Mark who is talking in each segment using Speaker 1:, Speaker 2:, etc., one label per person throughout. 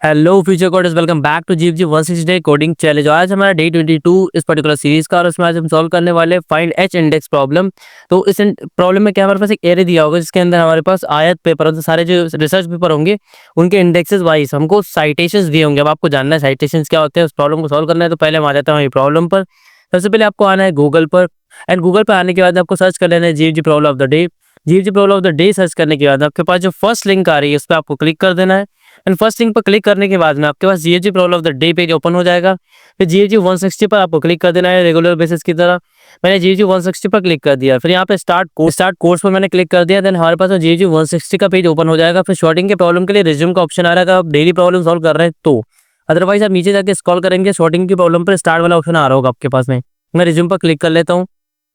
Speaker 1: Hello future coders, welcome back to जीव जी 160 coding challenge. आज हमारा डे 22 इस पर्टिकुलर सीरीज का, और उसमें आज हम सॉल्व करने वाले फाइंड एच इंडेक्स प्रॉब्लम। तो इस प्रॉब्लम में क्या हमारे पास एक एरे दिया होगा जिसके अंदर हमारे पास आयत पेपर, तो सारे जो रिसर्च पेपर होंगे उनके इंडेक्सेस वाइज हमको साइटेशंस दिए होंगे। अब आपको जानना है साइटेशंस क्या होते हैं, उस प्रॉब्लम को सॉल्व करना है। तो पहले हम आ जाते हैं प्रॉब्लम पर। सबसे पहले आपको आना है गूगल पर, एंड गूगल पर आने के बाद आपको सर्च कर लेना है जीव जी प्रॉब्लम ऑफ द डे। जीव जी problem of the day search करने के बाद आपके पास जो फर्स्ट लिंक आ रही है उस पर आपको क्लिक कर देना है। एंड फर्स्ट लिंक पर क्लिक करने के बाद में आपके पास जीएजी problem of the day page open हो जाएगा। फिर जीएजी 160 पर आपको क्लिक कर देना है रेगुलर बेसिस की तरह। मैंने जीएजी 160 पर क्लिक कर दिया, फिर यहाँ पे स्टार्ट कोर्स पर मैंने क्लिक कर दिया। देन हमारे पास जीएजी 160 का पेज ओपन हो जाएगा। फिर शॉर्टिंग के प्रॉब्लम के लिए रिज्यूम का ऑप्शन आ रहा है, आप डेली प्रॉब्लम सॉल्व कर रहे हैं तो। अदरवाइज आप नीचे जाके स्क्रॉल करेंगे, शॉर्टिंग की प्रॉब्लम पर स्टार्ट वाला ऑप्शन आ रहा होगा आपके पास में। मैं रिज्यूम पर क्लिक कर लेता हूँ।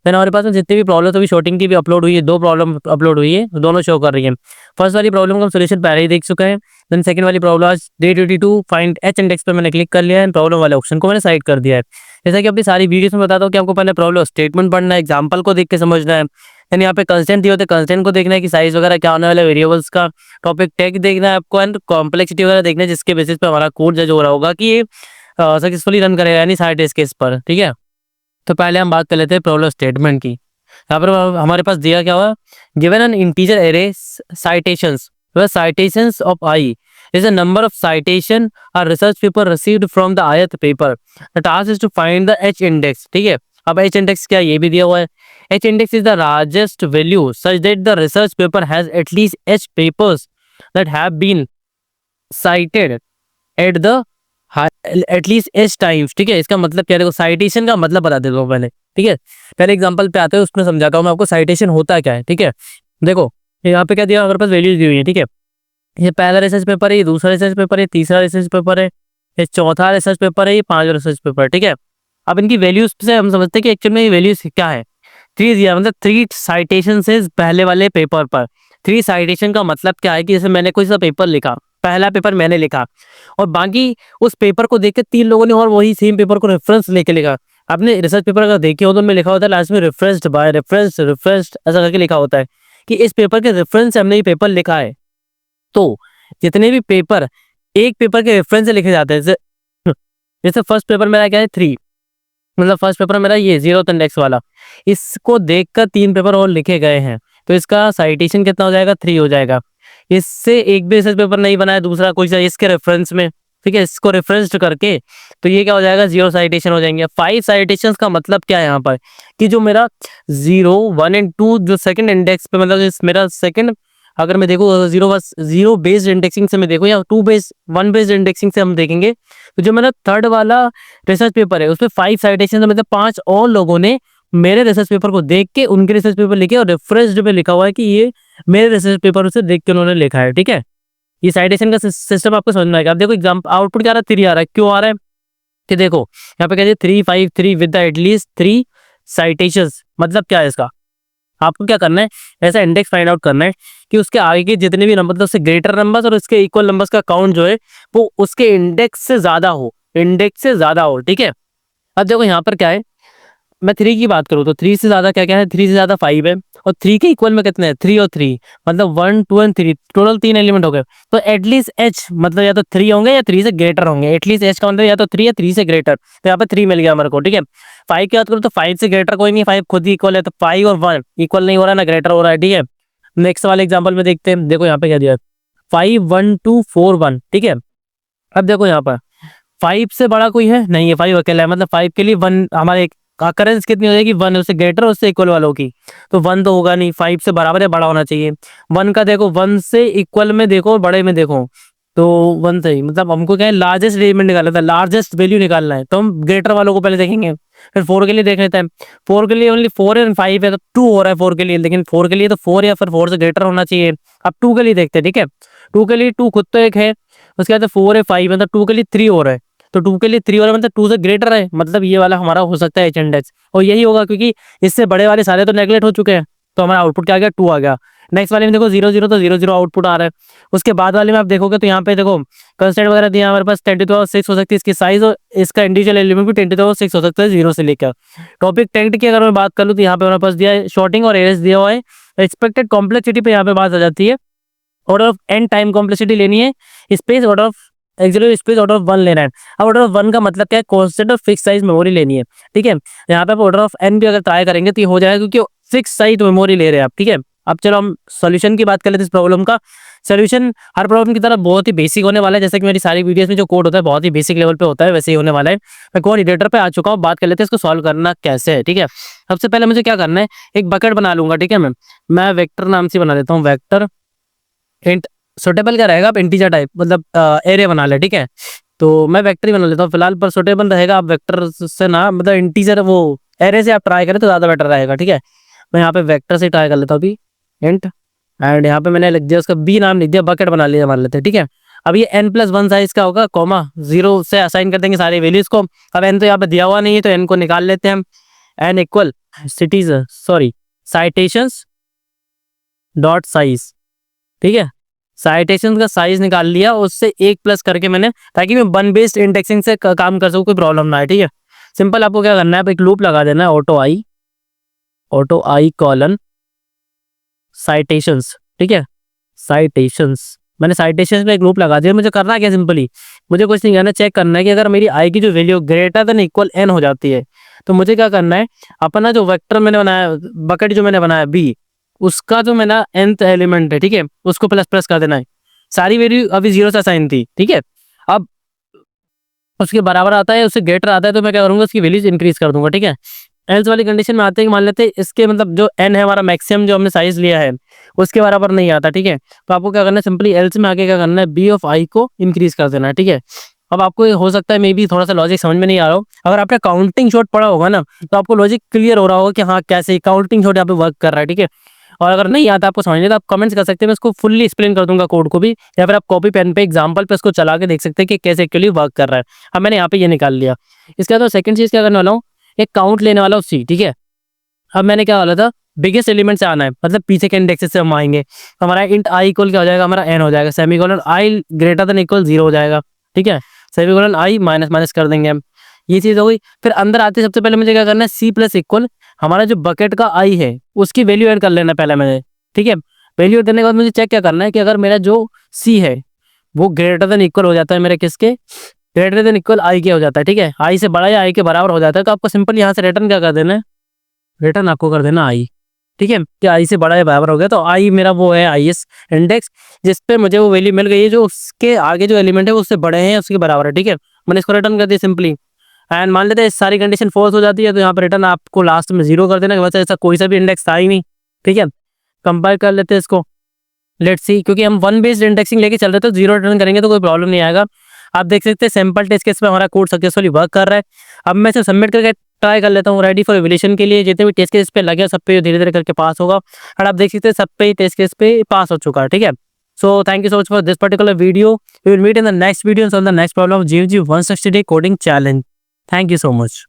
Speaker 1: देन हमारे पास में जितनी भी प्रॉब्लम, अभी शॉर्टिंग की भी अपलोड हुई है, 2 प्रॉब्लम अपलोड हुई है, दोनों शो कर रही है। फर्स्ट वाली प्रॉब्लम का सोल्यूशन पहले ही देख चुका है। देन सेकंड वाली प्रॉब्लम आज डे 22 फाइंड एच इंडेक्स पर मैंने क्लिक कर लिया है, प्रॉब्लम वाले ऑप्शन को मैंने साइड कर दिया है। जैसा कि अपनी सारी वीडियोस में बताता हूँ कि आपको पहले प्रॉब्लम स्टेटमेंट पढ़ना है, एग्जाम्पल को देख के समझना है। यानी यहाँ पे कंस्टेंट दिए होते हैं, कंस्टेंट को देखना है कि साइज वगैरह क्या होने वाला है, वेरिएबल्स का टॉपिक टैग देखना है आपको, एंड कॉम्प्लेक्सिटी वगैरह देखना है, जिसके बेसिस पे हमारा कोड जज हो रहा होगा कि ये सक्सेसफुली रन करेगा यानी सारे टेस्ट केस पर। ठीक है, तो पहले हम बात कर लेते हैं प्रॉब्लम स्टेटमेंट की। यहाँ पर हमारे पास दिया क्या हुआ, given an integer array citations, where citations of I is a number of citation or research paper received from the ith paper. The task is to find the H index. ठीक है, अब H index क्या, ये भी दिया हुआ है। H index is the largest value such that the research paper has at least H papers that have been cited at the at least H times. ठीक है, इसका मतलब क्या है, देखो साइटेशन का मतलब बता देता हूँ पहले। ठीक है, पहले एग्जांपल पे आते हैं, उसमें समझाता हूँ मैं आपको साइटेशन होता क्या है। ठीक है, देखो यहाँ पे क्या दिया, हमारे पास वैल्यूज दी हुई है। ठीक है, ये पहला रिसर्च पेपर है, ये दूसरा रिसर्च पेपर है, तीसरा रिसर्च पेपर है, ये चौथा रिसर्च पेपर है, ये पांचवा रिसर्च पेपर है। ठीक है, अब इनकी वैल्यूज से हम समझते हैं कि एक्चुअल में ये वैल्यूज क्या है। 3 दिया, मतलब 3 साइटेशन से पहले वाले पेपर पर। 3 साइटेशन का मतलब क्या है कि जैसे मैंने कोई सा पेपर लिखा, पहला पेपर मैंने लिखा, और बाकी उस पेपर को देख के 3 लोगों ने और वही सेम पेपर को रेफरेंस लेके लिखा। आपने रिसर्च पेपर अगर देखे हो तो उनमें लिखा होता है लास्ट में रेफरेंस्ड बाय, रेफरेंस्ड ऐसा करके लिखा होता है कि इस पेपर के रेफरेंस से हमने ये पेपर लिखा है। तो जितने भी पेपर एक पेपर के रेफरेंस से लिखे जाते हैं, जैसे फर्स्ट पेपर मेरा क्या है 3, मतलब फर्स्ट पेपर मेरा ये 0th इंडेक्स वाला, इसको देखकर 3 पेपर और लिखे गए हैं, तो इसका साइटेशन कितना हो जाएगा, 3 हो जाएगा। इससे एक भी रिसर्च पेपर नहीं बना है दूसरा कोई सा इसके रेफरेंस में। ठीक है, इसको रेफरेंस करके तो ये क्या हो जाएगा, 0 साइटेशन हो जाएंगे। 5 साइटेशन का मतलब क्या है यहाँ पर कि जो मेरा 0, 1 एंड 2 जो सेकंड इंडेक्स पे, मतलब मेरा सेकंड, अगर मैं देखूँ 0 बेस्ड इंडेक्सिंग से मैं देखूँ या 2 बेस्ड 1 बेस्ड इंडेक्सिंग से हम देखेंगे, तो जो मेरा थर्ड वाला रिसर्च पेपर है उसमें 5 साइटेशन, मतलब 5 और लोगों ने मेरे रिसर्च पेपर को देख के उनके रिसर्च पेपर लिखे और रेफरेंस्ड पे लिखा हुआ है कि ये मेरे रिसर्च पेपर से देख के उन्होंने लिखा है। ठीक है, ये साइटेशन का सिस्टम आपको समझ में आएगा। आप देखो एग्जाम्पल आउटपुट क्या आ रहा है, 3 आ रहा है। क्यों आ रहा है कि देखो यहाँ पे कहते हैं 3 5 3 विद द एटलीस्ट 3 साइटेशंस, मतलब क्या है इसका, आपको क्या करना है, ऐसा इंडेक्स फाइंड आउट करना है कि उसके आगे के जितने भी नंबर, मतलब उससे ग्रेटर नंबर्स और उसके इक्वल नंबर्स का काउंट जो है वो उसके इंडेक्स से ज्यादा हो, इंडेक्स से ज्यादा हो। ठीक है, अब देखो यहाँ पर क्या है, मैं 3 की बात करूँ तो 3 से ज्यादा क्या क्या है, 3 से ज्यादा 5 है, और 3 के इक्वल में कितने हैं, 3 और 3, मतलब 1 2 एंड 3, टोटल 3 एलिमेंट हो गए। तो एटलीस्ट एच मतलब या तो 3 होंगे या 3 से ग्रेटर होंगे। एटलीस्ट एच का मतलब या तो 3 या 3 से ग्रेटर, तो यहाँ पे 3 मिल गया हमारे को। ठीक है, 5 की बात करूँ तो 5 से ग्रेटर कोई नहीं, 5 खुद ही इक्वल है, तो 5 और 1 इक्वल नहीं हो रहा ना ग्रेटर हो रहा है। ठीक है, नेक्स्ट वाले एग्जाम्पल में देखते हैं, देखो यहाँ पे क्या दिया है, 5 1 2 4 1। ठीक है, अब देखो यहाँ पर 5 से बड़ा कोई है नहीं है, 5 अकेला है, मतलब 5 के लिए 1 हमारे अकरेंस कितनी हो जाएगी, 1 उससे ग्रेटर उससे इक्वल वालों की, तो 1 तो होगा नहीं, 5 से बराबर है, बड़ा होना चाहिए। 1 का देखो 1 से इक्वल में देखो, बड़े में देखो, तो 1 सही, मतलब हमको क्या है लार्जेस्ट एलिमेंट निकालना था, लार्जेस्ट वैल्यू निकालना है, तो हम ग्रेटर वालों को पहले देखेंगे। फिर 4 के लिए देख लेते हैं, 4 के लिए ओनली 4 एंड 5 है, तो 2 हो रहा है 4 के लिए, लेकिन 4 के लिए तो 4 या फिर 4 से ग्रेटर होना चाहिए। अब 2 के लिए देखते हैं। ठीक है, 2 के लिए 2 खुद तो एक है, उसके बाद 4 है 5, मतलब 2 के लिए 3 हो रहा है, तो 2 के लिए 3 हो रहा है, मतलब 2 से ग्रेटर है, मतलब ये वाला हमारा हो सकता है एच इंडेक्स, और यही होगा क्योंकि इससे बड़े वाले सारे तो नेगलेक्ट हो चुके हैं, तो हमारा आउटपुट क्या आ गया, 2 आ गया। नेक्स्ट वाले में देखो 0 0, तो 0 0 आउटपुट आ रहा है। उसके बाद वाले में आप देखोगे तो यहाँ पे देखो कंस्टेंट वगैरह दिया हमारे पास, 10⁻6 हो सकती है इसकी साइज, और इसका इंडिविजुअल एलिमेंट भी 10⁻6 हो सकता है 0 से लेकर। टॉपिक टेंट की अगर मैं बात कर लूँ तो यहाँ पे हमारे पास दिया है शॉर्टिंग और एरेस दिया हुआ है। एक्सपेक्टेड कॉम्प्लेक्सिटी पे यहाँ पे बात आ जाती है, order of N time complexity लेनी है, space order of auxiliary space order of 1 लेना है। अब ऑर्डर ऑफ 1 का मतलब क्या है, कांस्टेंट और फिक्स साइज मेमोरी लेनी है, ठीक है। यहाँ पे आप ऑर्डर ऑफ n भी अगर ट्राई करेंगे तो ये हो जाएगा, क्योंकि फिक्स साइज मेमोरी ले रहे हैं आप, ठीक है। अब चलो हम सॉल्यूशन की बात कर लेते हैं इस प्रॉब्लम का। सॉल्यूशन हर प्रॉब्लम की तरह बहुत ही बेसिक होने वाला है, जैसे कि मेरी सारी वीडियोस में जो कोड होता है बहुत ही बेसिक लेवल पे होता है, वैसे ही होने वाला है। मैं कोड एडिटर पे आ चुका हूँ, बात कर लेते हैं इसको सॉल्व करना कैसे है, ठीक है। सबसे पहले मुझे क्या करना है, एक बकेट बना लूंगा, ठीक है। मैं वेक्टर नाम से बना देता हूँ, वेक्टर इंट सुटेबल क्या रहेगा, आप इंटीजर टाइप मतलब एरे बना ले, ठीक है। तो मैं वेक्टर ही बना लेता हूँ फिलहाल, पर सुटेबल रहेगा आप वेक्टर से ना, मतलब इंटीजर वो एरे से आप ट्राई करें तो ज़्यादा बेटर रहेगा, ठीक है। मैं यहाँ पे वेक्टर से ट्राई कर लेता हूँ अभी, इंट, एंड यहाँ पे मैंने लिख दिया उसका बी नाम लिख दिया, बकेट बना लिया मान लेते हैं, ठीक है। अब ये n+1 साइज का होगा, कॉमा 0 से असाइन कर देंगे सारे वैल्यूज को। अब n तो यहाँ पे दिया हुआ नहीं है तो n को निकाल लेते हैं हम। n equal cities sorry citations dot size, ठीक है। साइटेशन का साइज निकाल लिया, उससे 1 प्लस करके मैंने, ताकि मैं वन बेस्ड इंडेक्सिंग से काम कर सकूँ, कोई प्रॉब्लम ना है, ठीक है। सिंपल आपको क्या करना है, आप एक लूप लगा देना है, ऑटो आई कॉलन साइटेशंस, ठीक है। साइटेशंस, मैंने साइटेशंस में एक लूप लगा दिया। मुझे करना क्या, सिंपली मुझे कुछ नहीं करना, चेक करना है कि अगर मेरी आई की जो value greater than equal n हो जाती है तो मुझे क्या करना है, अपना जो वेक्टर मैंने बनाया, बकेट जो मैंने बनाया बी, उसका जो मेरा nth एलिमेंट है, ठीक है, उसको प्लस प्लस कर देना है। सारी वैल्यू अभी 0 से असाइन थी, ठीक है। अब उसके बराबर आता है, उससे ग्रेटर आता है तो मैं क्या करूंगा, उसकी वैल्यूज इंक्रीज कर दूंगा, ठीक है। एल्स वाली कंडीशन में आते हैं कि मान लेते हैं इसके मतलब जो n है हमारा मैक्सिमम जो हमने साइज लिया है उसके बराबर नहीं आता, ठीक है। तो आपको क्या करना है, सिंपली एल्स में आके क्या करना है, बी ऑफ आई को इंक्रीज कर देना है, ठीक है। अब आपको ये हो सकता है मे बी थोड़ा सा लॉजिक समझ में नहीं आ रहा हो, अगर आपने काउंटिंग शॉट पढ़ा होगा ना तो आपको लॉजिक क्लियर हो रहा होगा कि हाँ कैसे काउंटिंग शॉट यहाँ पे वर्क कर रहा है, ठीक है। और अगर नहीं आता आपको समझने तो आप कमेंट्स कर सकते हैं, मैं इसको फुल्ली एक्सप्लेन कर दूंगा कोड को भी, या फिर आप कॉपी पेन पे एग्जांपल पे इसको चला के देख सकते हैं कि कैसे एक्चुअली वर्क कर रहा है। अब मैंने यहाँ पे ये निकाल लिया। इसके बाद सेकंड चीज क्या करने वाला हूँ, एक काउंट लेने वाला हूँ सी, ठीक है। अब मैंने क्या बोला था, बिगेस्ट एलिमेंट से आना है, मतलब पीछे के इंडेक्सेस से हम आएंगे। तो हमारा इंट आई इक्वल क्या हो जाएगा, हमारा n हो जाएगा, सेमीकोलन आई ग्रेटर देन इक्वल 0 हो जाएगा, ठीक है। सेमीकोलन आई माइनस माइनस कर देंगे हम, ये चीज हो गई। फिर अंदर आते सबसे पहले मुझे क्या करना है, सी प्लस इक्वल हमारा जो बकेट का आई है उसकी वैल्यू ऐड कर लेना पहले मैंने, ठीक है। वैल्यू ऐड करने के बाद मुझे चेक क्या करना है कि अगर मेरा जो सी है वो ग्रेटर देन इक्वल हो जाता है मेरे किसके, ग्रेटर देन इक्वल आई के हो जाता है, ठीक है। आई से बड़ा या आई के बराबर हो जाता है तो आपको सिंपल यहाँ से रिटर्न क्या कर देना है, रिटर्न आपको कर देना आई, ठीक है। कि आई से बड़ा या बराबर हो गया तो आई मेरा वो है आईएस इंडेक्स, जिस पे मुझे वो वैल्यू मिल गई है जो उसके आगे जो एलिमेंट है वो उससे बड़े हैं उसके बराबर है, ठीक है। मैंने इसको रिटर्न कर दिया सिंपली। एंड मान लेते हैं सारी कंडीशन फॉल्स हो जाती है तो यहाँ पर रिटर्न आपको लास्ट में 0 कर देना, वैसे ऐसा कोई सा भी इंडेक्स था ही नहीं, ठीक है। कंपाइल कर लेते हैं इसको, लेट्स सी, क्योंकि हम वन बेस्ड इंडेक्सिंग लेके चल रहे थे तो 0 रिटर्न करेंगे तो कोई प्रॉब्लम नहीं आएगा। आप देख सकते हैं सैंपल टेस्ट केस में हमारा कोड सक्सेसफुली वर्क कर रहा है। अब मैं इसे सबमिट करके ट्राई कर लेता हूँ, रेडी फॉर एवल्यूशन के लिए। जितने भी टेस्ट केस पे लगे सब पे धीरे धीरे करके पास होगा, और आप देख सकते हैं सब पे टेस्ट केस पे पास हो चुका है, ठीक है। So thank you so much for this particular video, we will meet in the next video on the next problem GeoGebra 160 day coding challenge. Thank you so much.